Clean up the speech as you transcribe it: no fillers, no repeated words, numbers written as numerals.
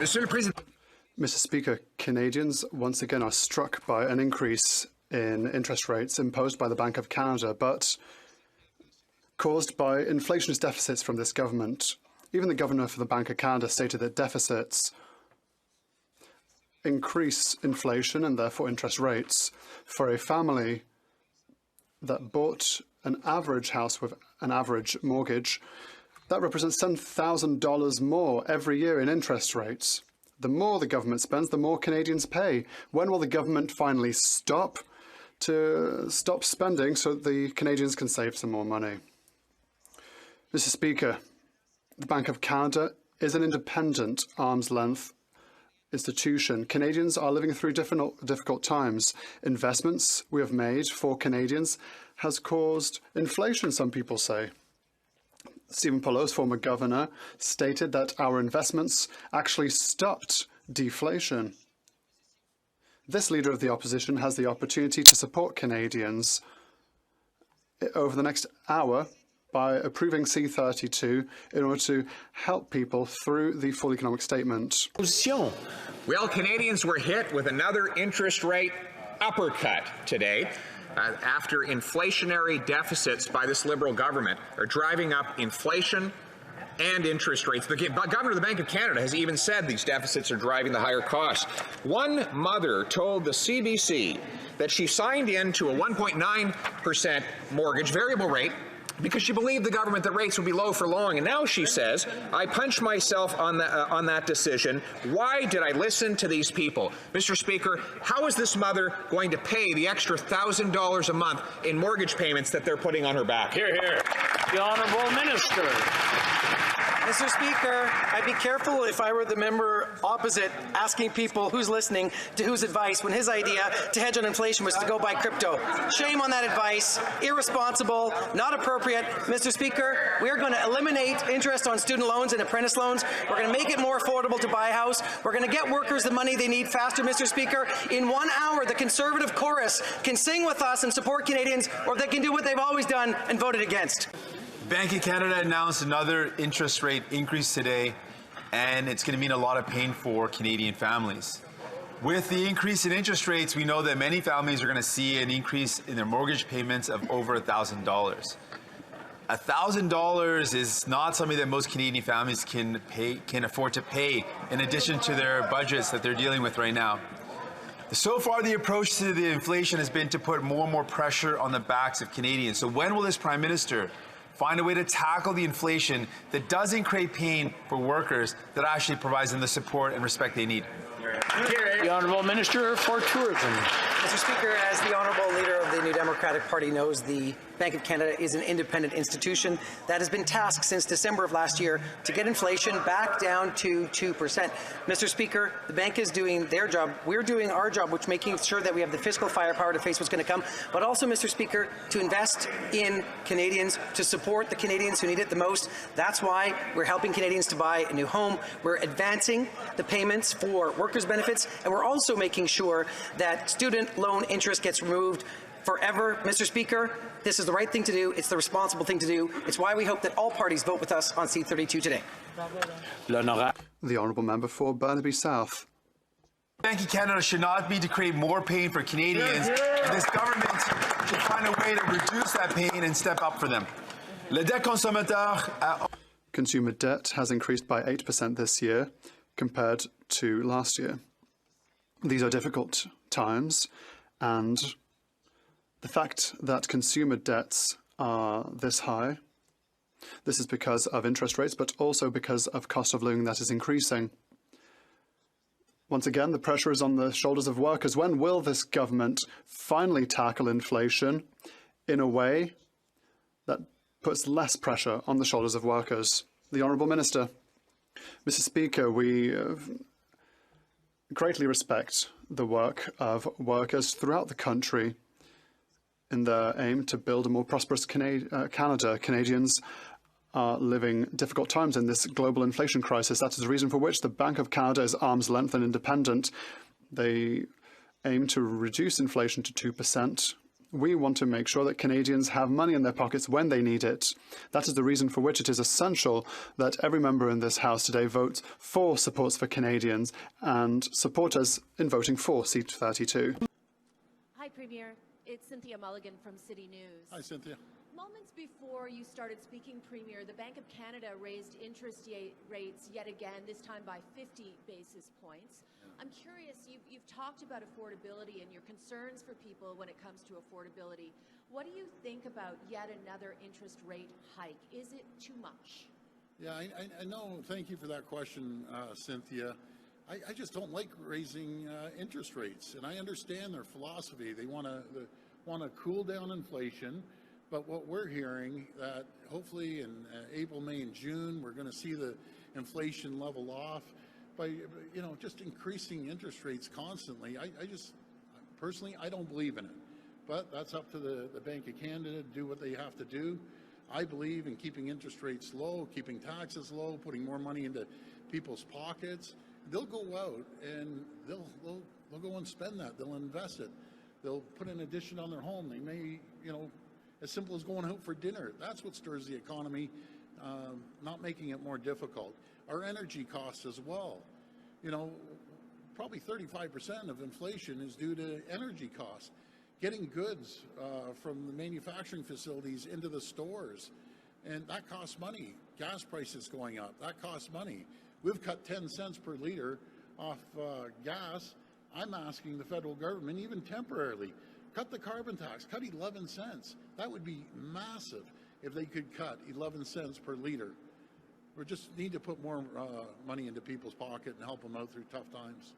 Mr. Speaker, Canadians once again are struck by an increase in interest rates imposed by the Bank of Canada, but caused by inflationist deficits from this government. Even the governor for the Bank of Canada stated that deficits increase inflation and therefore interest rates. For a family that bought an average house with an average mortgage, that represents $10,000 more every year in interest rates. The more the government spends, the more Canadians pay. When will the government finally stop spending so that the Canadians can save some more money? Mr. Speaker, the Bank of Canada is an independent arm's-length institution. Canadians are living through difficult times. Investments we have made for Canadians has caused inflation, some people say. Stephen Poilievre, former governor, stated that our investments actually stopped deflation. This leader of the opposition has the opportunity to support Canadians over the next hour by approving C-32 in order to help people through the full economic statement. Well, Canadians were hit with another interest rate uppercut today. After inflationary deficits by this Liberal government are driving up inflation and interest rates. The governor of the Bank of Canada has even said these deficits are driving the higher costs. One mother told the CBC that she signed in to a 1.9% mortgage variable rate because she believed the government that rates would be low for long. And now she says, I punch myself on that decision. Why did I listen to these people? Mr. Speaker, how is this mother going to pay the extra $1,000 a month in mortgage payments that they're putting on her back? Hear, hear. The Honourable Minister. Mr. Speaker, I'd be careful if I were the member opposite asking people who's listening to whose advice when his idea to hedge on inflation was to go buy crypto. Shame on that advice. Irresponsible, not appropriate. Mr. Speaker, we're going to eliminate interest on student loans and apprentice loans. We're going to make it more affordable to buy a house. We're going to get workers the money they need faster, Mr. Speaker. In 1 hour, the Conservative chorus can sing with us and support Canadians, or they can do what they've always done and voted against. Bank of Canada announced another interest rate increase today, and it's going to mean a lot of pain for Canadian families. With the increase in interest rates, we know that many families are going to see an increase in their mortgage payments of over $1,000. $1,000 is not something that most Canadian families can afford to pay in addition to their budgets that they're dealing with right now. So far, the approach to the inflation has been to put more and more pressure on the backs of Canadians. So when will this Prime Minister find a way to tackle the inflation that doesn't create pain for workers, that actually provides them the support and respect they need? The Honourable Minister for Tourism. Mr. Speaker, as the Honourable Leader of the New Democratic Party knows, the Bank of Canada is an independent institution that has been tasked since December of last year to get inflation back down to 2%. Mr. Speaker, the bank is doing their job. We're doing our job, which making sure that we have the fiscal firepower to face what's going to come, but also, Mr. Speaker, to invest in Canadians, to support the Canadians who need it the most. That's why we're helping Canadians to buy a new home. We're advancing the payments for workers' benefits, and we're also making sure that student loan interest gets removed forever. Mr. Speaker, this is the right thing to do. It's the responsible thing to do. It's why we hope that all parties vote with us on C-32 today. The Honourable Member for Burnaby South. Bank of Canada should not be to create more pain for Canadians. And this government should find a way to reduce that pain and step up for them. Le debt consommateur. Consumer debt has increased by 8% this year compared to last year. These are difficult times, and the fact that consumer debts are this high, this is because of interest rates, but also because of cost of living that is increasing. Once again, the pressure is on the shoulders of workers. When will this government finally tackle inflation in a way that puts less pressure on the shoulders of workers? The Honourable Minister. Mr. Speaker, we greatly respect the work of workers throughout the country in their aim to build a more prosperous Canada. Canadians are living difficult times in this global inflation crisis. That is the reason for which the Bank of Canada is arm's length and independent. They aim to reduce inflation to 2%. We want to make sure that Canadians have money in their pockets when they need it. That is the reason for which it is essential that every member in this House today votes for Supports for Canadians and support us in voting for Seat 32. Hi, Premier. It's Cynthia Mulligan from City News. Hi, Cynthia. Moments before you started speaking, Premier, the Bank of Canada raised interest rates yet again, this time by 50 basis points. I'm curious, you've talked about affordability and your concerns for people when it comes to affordability. What do you think about yet another interest rate hike? Is it too much? Yeah, I know. Thank you for that question, Cynthia. I just don't like raising interest rates, and I understand their philosophy. They want to cool down inflation, but what we're hearing that hopefully in April, May, and June we're going to see the inflation level off by just increasing interest rates constantly. I just personally I don't believe in it, but that's up to the Bank of Canada to do what they have to do. I believe in keeping interest rates low, keeping taxes low, putting more money into people's pockets. They'll go out and they'll go and spend that. They'll invest it. They'll put an addition on their home. They may, as simple as going out for dinner. That's what stirs the economy, not making it more difficult. Our energy costs as well. Probably 35% of inflation is due to energy costs. Getting goods from the manufacturing facilities into the stores, and that costs money. Gas prices going up, that costs money. We've cut 10 cents per liter off gas. I'm asking the federal government, even temporarily, cut the carbon tax, cut 11 cents. That would be massive if they could cut 11 cents per liter. We just need to put more money into people's pocket and help them out through tough times.